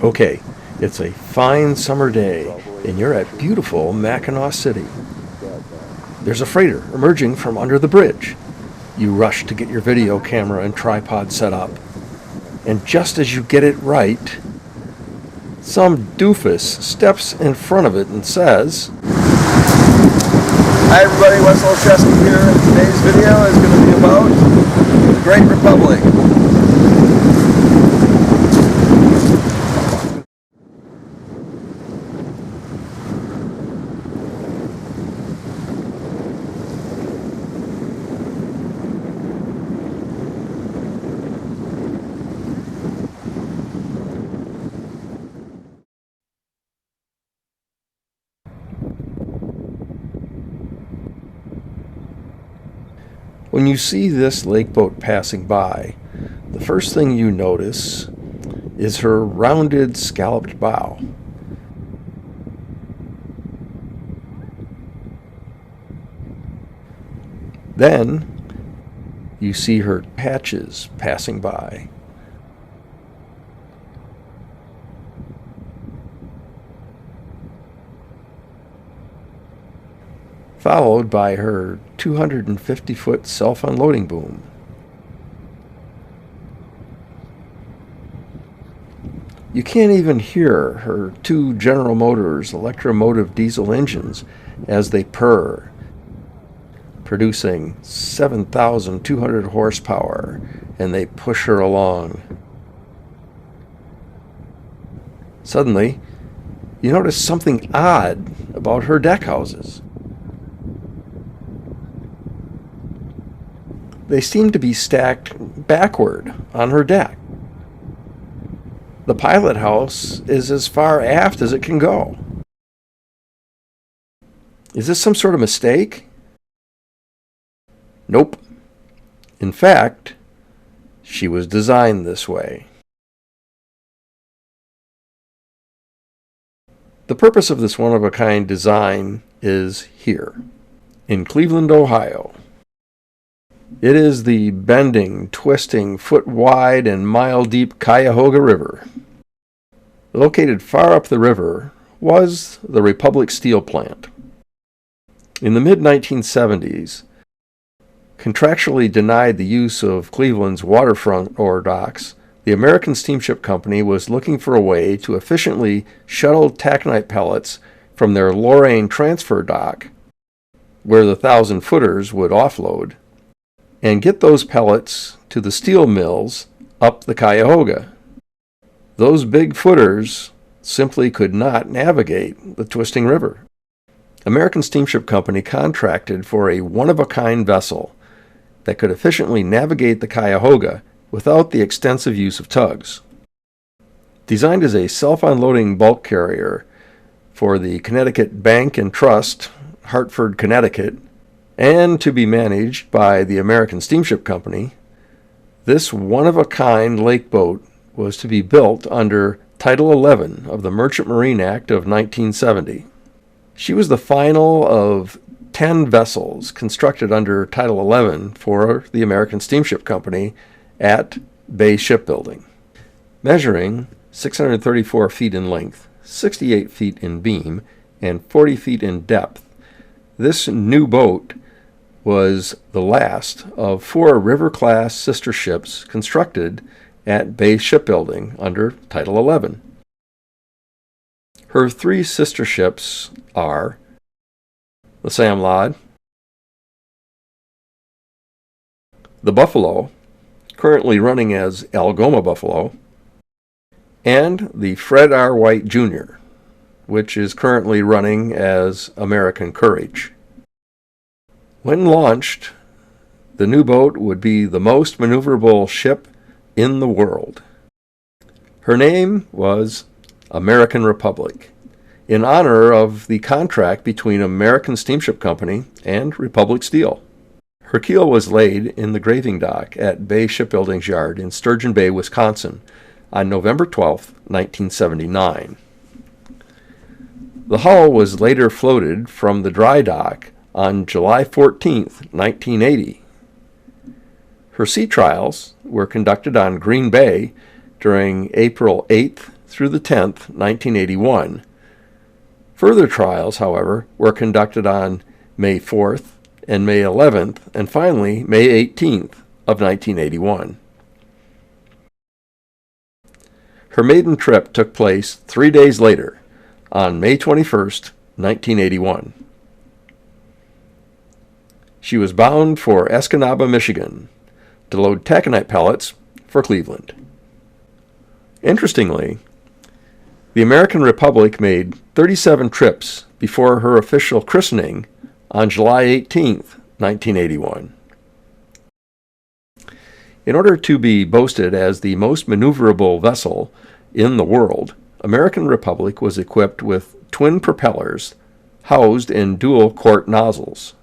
Okay, it's a fine summer day, and you're at beautiful Mackinac City. There's a freighter emerging from under the bridge. You rush to get your video camera and tripod set up, and just as you get it right, some doofus steps in front of it and says, Hi everybody, Wes Olszewski here, and today's video is going to be about the Great Republic. When you see this lakeboat passing by, the first thing you notice is her rounded, scalloped bow. Then you see her hatches passing by. Followed by her 250-foot self-unloading boom. You can't even hear her two General Motors electromotive diesel engines as they purr, producing 7,200 horsepower, and they push her along. Suddenly, you notice something odd about her deck houses. They seem to be stacked backward on her deck. The pilot house is as far aft as it can go. Is this some sort of mistake? Nope. In fact, she was designed this way. The purpose of this one-of-a-kind design is here, in Cleveland, Ohio. It is the bending, twisting, foot-wide and mile-deep Cuyahoga River. Located far up the river was the Republic Steel Plant. In the mid-1970s, contractually denied the use of Cleveland's waterfront ore docks, the American Steamship Company was looking for a way to efficiently shuttle taconite pellets from their Lorain transfer dock, where the 1,000-footers would offload, and get those pellets to the steel mills up the Cuyahoga. Those big footers simply could not navigate the twisting river. American Steamship Company contracted for a one-of-a-kind vessel that could efficiently navigate the Cuyahoga without the extensive use of tugs. Designed as a self-unloading bulk carrier for the Connecticut Bank and Trust, Hartford, Connecticut, and to be managed by the American Steamship Company, this one-of-a-kind lakeboat was to be built under Title 11 of the Merchant Marine Act of 1970. She was the final of 10 vessels constructed under Title 11 for the American Steamship Company at Bay Shipbuilding. Measuring 634 feet in length, 68 feet in beam, and 40 feet in depth, this new boat was the last of 4 river-class sister ships constructed at Bay Shipbuilding under Title 11. Her 3 sister ships are the Samlod, the Buffalo, currently running as Algoma Buffalo, and the Fred R. White Jr., which is currently running as American Courage. When launched, the new boat would be the most maneuverable ship in the world. Her name was American Republic, in honor of the contract between American Steamship Company and Republic Steel. Her keel was laid in the graving dock at Bay Shipbuilding's yard in Sturgeon Bay, Wisconsin, on November 12, 1979. The hull was later floated from the dry dock on July 14, 1980. Her sea trials were conducted on Green Bay during April 8th through the 10th, 1981. Further trials, however, were conducted on May 4th and May 11th, and finally May 18th of 1981. Her maiden trip took place 3 days later, on May 21st, 1981. She was bound for Escanaba, Michigan, to load taconite pellets for Cleveland. Interestingly, the American Republic made 37 trips before her official christening on July 18, 1981. In order to be boasted as the most maneuverable vessel in the world, American Republic was equipped with twin propellers housed in dual quart nozzles.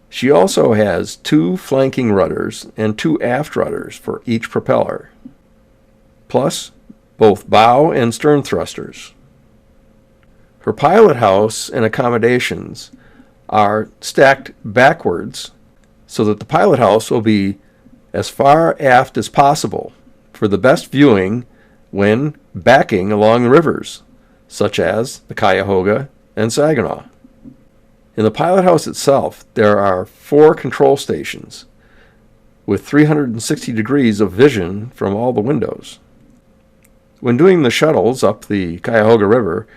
She also has 2 flanking rudders and 2 aft rudders for each propeller, plus both bow and stern thrusters. Her pilot house and accommodations are stacked backwards so that the pilot house will be as far aft as possible for the best viewing when backing along the rivers, such as the Cuyahoga and Saginaw. In the pilot house itself, there are 4 control stations with 360 degrees of vision from all the windows. When doing the shuttles up the Cuyahoga River,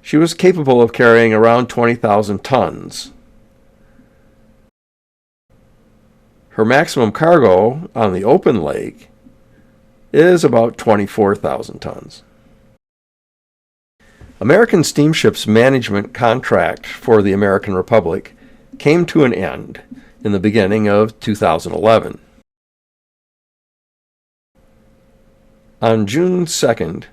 she was capable of carrying around 20,000 tons. Her maximum cargo on the open lake is about 24,000 tons. American Steamship's management contract for the American Republic came to an end in the beginning of 2011. On June 2nd,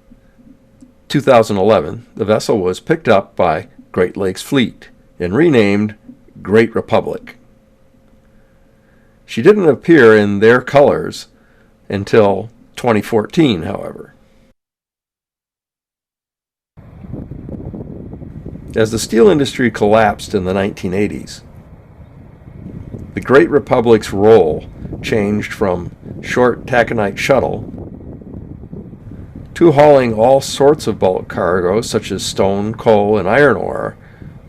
2011, the vessel was picked up by Great Lakes Fleet and renamed Great Republic. She didn't appear in their colors until 2014, however. As the steel industry collapsed in the 1980s, the Great Republic's role changed from short taconite shuttle to hauling all sorts of bulk cargo such as stone, coal, and iron ore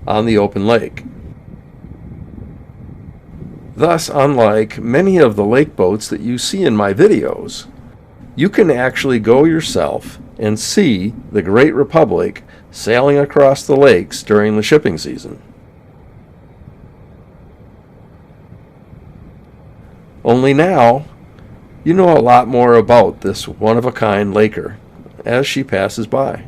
on the open lake. Thus, unlike many of the lake boats that you see in my videos, you can actually go yourself and see the Great Republic sailing across the lakes during the shipping season. Only now, you know a lot more about this one-of-a-kind laker as she passes by.